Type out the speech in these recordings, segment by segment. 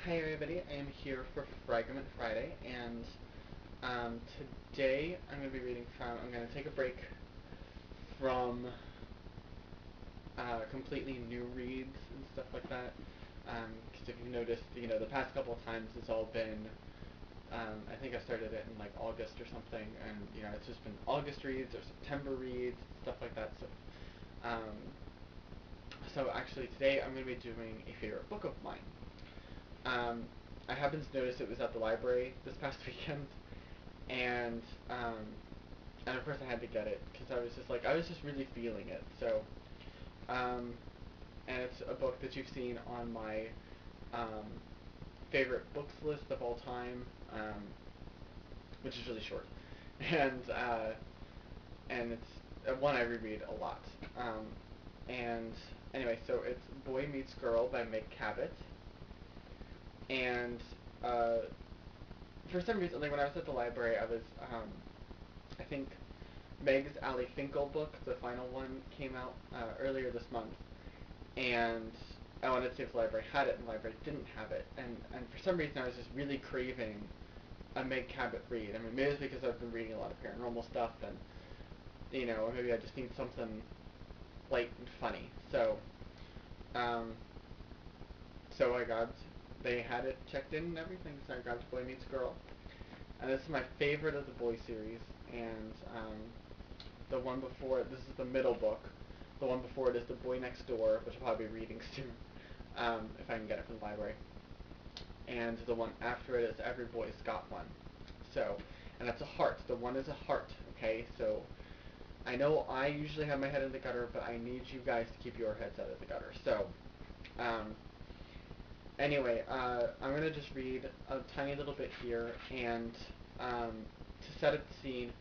Hi everybody, I am here for Fragment Friday, and today I'm going to be reading I'm going to take a break from completely new reads and stuff like that, because if you've noticed, the past couple of times it's all been, I think I started it in like August or something, and it's just been August reads or September reads, stuff like that, um, so actually today I'm going to be doing a favorite book of mine. Um, I happened to notice it was at the library this past weekend, and um, and of course I had to get it because I was just really feeling it. So, and it's a book that you've seen on my um, favorite books list of all time, which is really short, and and it's one I reread a lot. And anyway, so it's Boy Meets Girl by Meg Cabot, and uh, for some reason, like when I was at the library, I think Meg's Ali Finkel book, the final one, came out earlier this month, and I wanted to see if the library had it, and the library didn't have it, and for some reason I was just really craving a Meg Cabot read. I mean, maybe it's because I've been reading a lot of paranormal stuff, and or maybe I just need something light and funny. Um, so they had it checked in and everything, so I grabbed Boy Meets Girl. And this is my favorite of the boy series, and the one before this is the middle book. The one before it is The Boy Next Door, which I'll probably be reading soon, if I can get it from the library. And the one after it is Every Boy's Got One. So, and that's a heart. The one is a heart, okay? So, I know I usually have my head in the gutter, but I need you guys to keep your heads out of the gutter. So, um, anyway, I'm going to just read a tiny little bit here, and to set up the scene,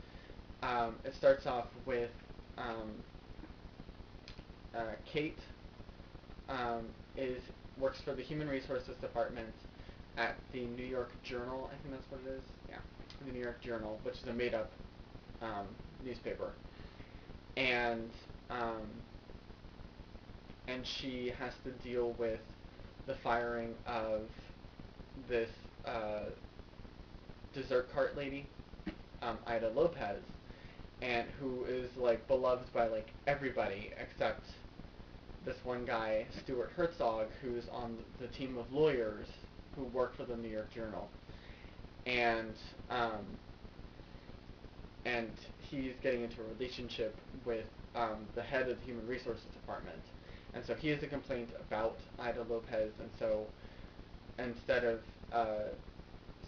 it starts off with um, Kate um, is works for the Human Resources Department at the New York Journal. I think that's what it is. Yeah, the New York Journal, which is a made-up um, newspaper, and um, and she has to deal with the firing of this uh, dessert cart lady, Ida Lopez, and who is like beloved by like everybody except this one guy, Stuart Herzog, who's on the team of lawyers who work for the New York Journal, and um, and he's getting into a relationship with the head of the Human Resources Department, and so he has a complaint about Ida Lopez, and so instead of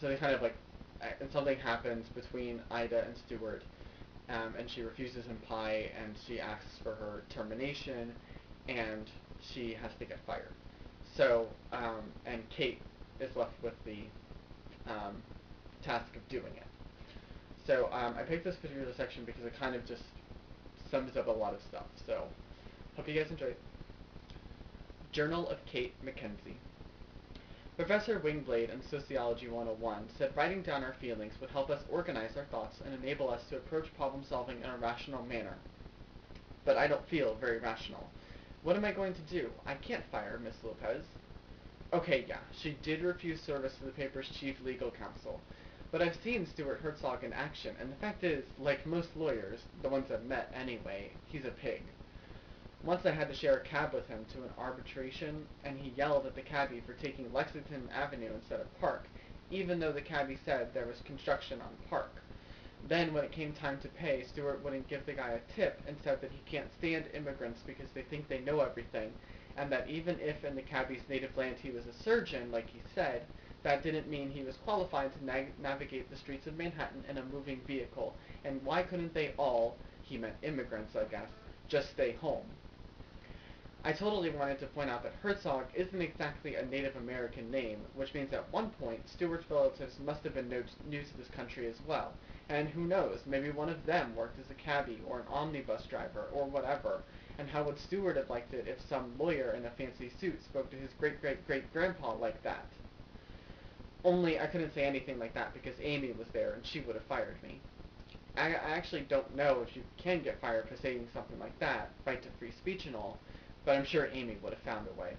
so they kind of like and something happens between Ida and Stuart, and she refuses him pie, and she asks for her termination, and she has to get fired. So, and Kate is left with the um, task of doing it. So I picked this particular section because it kind of just sums up a lot of stuff. So, hope you guys enjoy it. Journal of Kate Mackenzie. Professor Wingblade in Sociology 101 said writing down our feelings would help us organize our thoughts and enable us to approach problem solving in a rational manner. But I don't feel very rational. What am I going to do? I can't fire Miss Lopez. Okay, yeah, she did refuse service to the paper's chief legal counsel. But I've seen Stuart Herzog in action, and the fact is, like most lawyers, the ones I've met anyway, he's a pig. Once I had to share a cab with him to an arbitration, and he yelled at the cabbie for taking Lexington Avenue instead of Park, even though the cabbie said there was construction on Park. Then, when it came time to pay, Stuart wouldn't give the guy a tip and said that he can't stand immigrants because they think they know everything, and that even if in the cabbie's native land he was a surgeon, like he said, that didn't mean he was qualified to navigate the streets of Manhattan in a moving vehicle, and why couldn't they all, he meant immigrants, I guess, just stay home? I totally wanted to point out that Herzog isn't exactly a Native American name, which means at one point Stuart's relatives must have been new to this country as well, and who knows, maybe one of them worked as a cabbie or an omnibus driver or whatever, and how would Stuart have liked it if some lawyer in a fancy suit spoke to his great-great-great-grandpa like that? Only I couldn't say anything like that because Amy was there and she would have fired me. I actually don't know if you can get fired for saying something like that, right to free speech and all, but I'm sure Amy would have found a way.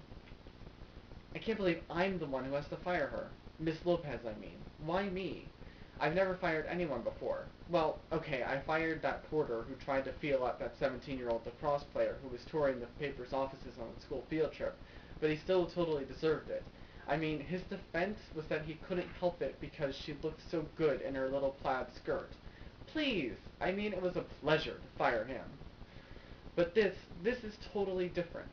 I can't believe I'm the one who has to fire her. Miss Lopez, I mean. Why me? I've never fired anyone before. Well, okay, I fired that porter who tried to feel up that 17-year-old lacrosse player who was touring the paper's offices on a school field trip, but he still totally deserved it. I mean, his defense was that he couldn't help it because she looked so good in her little plaid skirt. Please! I mean, it was a pleasure to fire him. But this is totally different.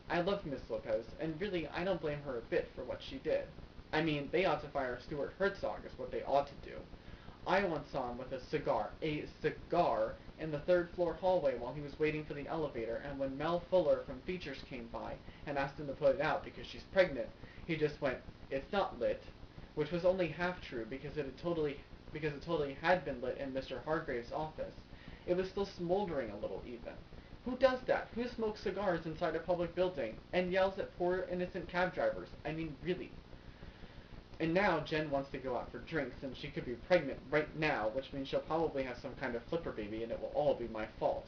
I love Miss Lopez, and really, I don't blame her a bit for what she did. I mean, they ought to fire Stuart Herzog is what they ought to do. I once saw him with a cigar, in the third-floor hallway while he was waiting for the elevator, and when Mel Fuller from Features came by and asked him to put it out because she's pregnant, he just went, "It's not lit," which was only half true because it totally had been lit in Mr. Hargrave's office. It was still smoldering a little even. Who does that? Who smokes cigars inside a public building and yells at poor innocent cab drivers? I mean, really. And now Jen wants to go out for drinks, and she could be pregnant right now, which means she'll probably have some kind of flipper baby, and it will all be my fault.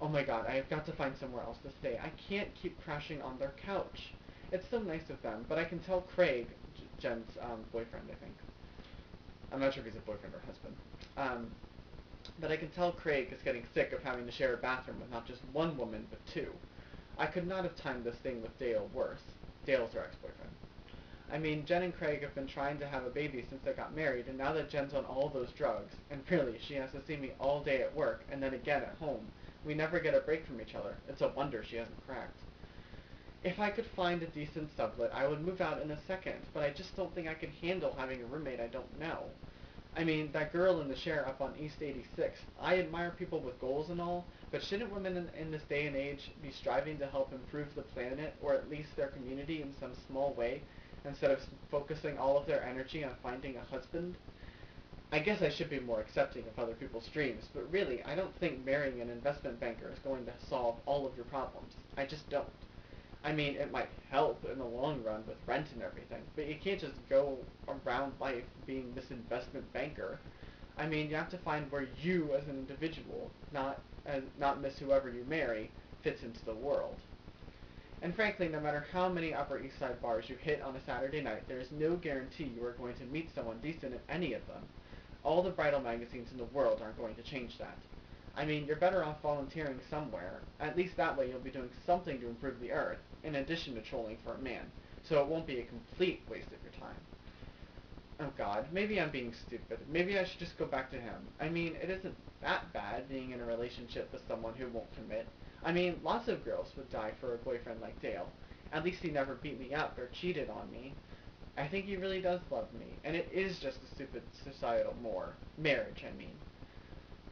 Oh my god, I have got to find somewhere else to stay. I can't keep crashing on their couch. It's so nice of them, but I can tell Craig, Jen's boyfriend, I think. I'm not sure if he's a boyfriend or husband. But I can tell Craig is getting sick of having to share a bathroom with not just one woman, but two. I could not have timed this thing with Dale worse. Dale's her ex-boyfriend. I mean, Jen and Craig have been trying to have a baby since they got married, and now that Jen's on all those drugs, and really, she has to see me all day at work, and then again at home, we never get a break from each other. It's a wonder she hasn't cracked. If I could find a decent sublet, I would move out in a second, but I just don't think I could handle having a roommate I don't know. I mean, that girl in the share up on East 86, I admire people with goals and all, but shouldn't women in this day and age be striving to help improve the planet, or at least their community in some small way, instead of focusing all of their energy on finding a husband? I guess I should be more accepting of other people's dreams, but really, I don't think marrying an investment banker is going to solve all of your problems. I just don't. I mean, it might help in the long run with rent and everything, but you can't just go around life being this investment banker. I mean, you have to find where you as an individual, not miss whoever you marry, fits into the world. And frankly, no matter how many Upper East Side bars you hit on a Saturday night, there is no guarantee you are going to meet someone decent at any of them. All the bridal magazines in the world aren't going to change that. I mean, you're better off volunteering somewhere. At least that way you'll be doing something to improve the earth, in addition to trolling for a man, so it won't be a complete waste of your time. Oh god, maybe I'm being stupid. Maybe I should just go back to him. I mean, it isn't that bad being in a relationship with someone who won't commit. I mean, lots of girls would die for a boyfriend like Dale. At least he never beat me up or cheated on me. I think he really does love me, and it is just a stupid societal marriage, I mean.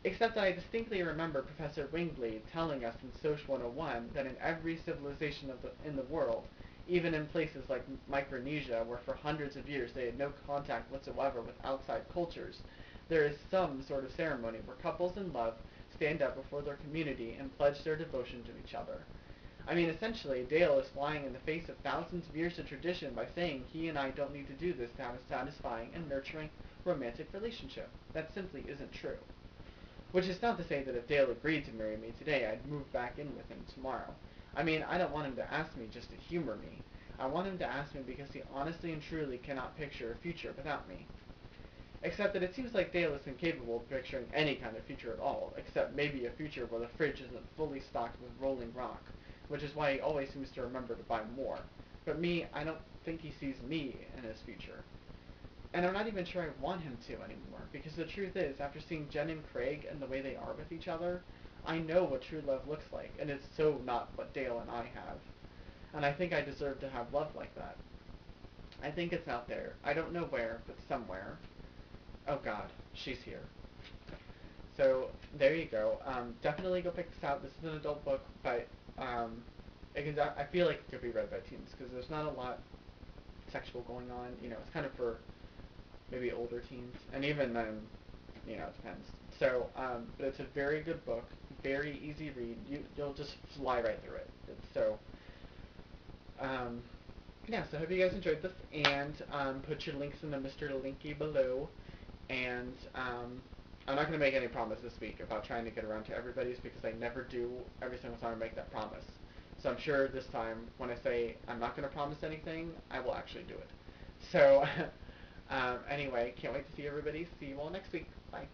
Except that I distinctly remember Professor Wingblade telling us in Soc 101 that in every civilization in the world, even in places like Micronesia, where for hundreds of years they had no contact whatsoever with outside cultures, there is some sort of ceremony where couples in love stand up before their community and pledge their devotion to each other. I mean, essentially, Dale is flying in the face of thousands of years of tradition by saying he and I don't need to do this to have a satisfying and nurturing romantic relationship. That simply isn't true. Which is not to say that if Dale agreed to marry me today, I'd move back in with him tomorrow. I mean, I don't want him to ask me just to humor me. I want him to ask me because he honestly and truly cannot picture a future without me. Except that it seems like Dale is incapable of picturing any kind of future at all, except maybe a future where the fridge isn't fully stocked with Rolling Rock, which is why he always seems to remember to buy more. But me, I don't think he sees me in his future. And I'm not even sure I want him to anymore, because the truth is, after seeing Jen and Craig and the way they are with each other, I know what true love looks like, and it's so not what Dale and I have. And I think I deserve to have love like that. I think it's out there. I don't know where, but somewhere. Oh god, she's here. So, there you go. Definitely go pick this out. This is an adult book, but I feel like it could be read by teens, because there's not a lot sexual going on. You know, it's kind of for maybe older teens, and even then, you know, it depends. So, but it's a very good book, very easy read. You'll just fly right through it. Um, yeah. So I hope you guys enjoyed this, and put your links in the Mr. Linky below. And I'm not going to make any promise this week about trying to get around to everybody's because I never do every single time I make that promise. So I'm sure this time, when I say I'm not going to promise anything, I will actually do it. So, anyway, can't wait to see everybody. See you all next week. Bye.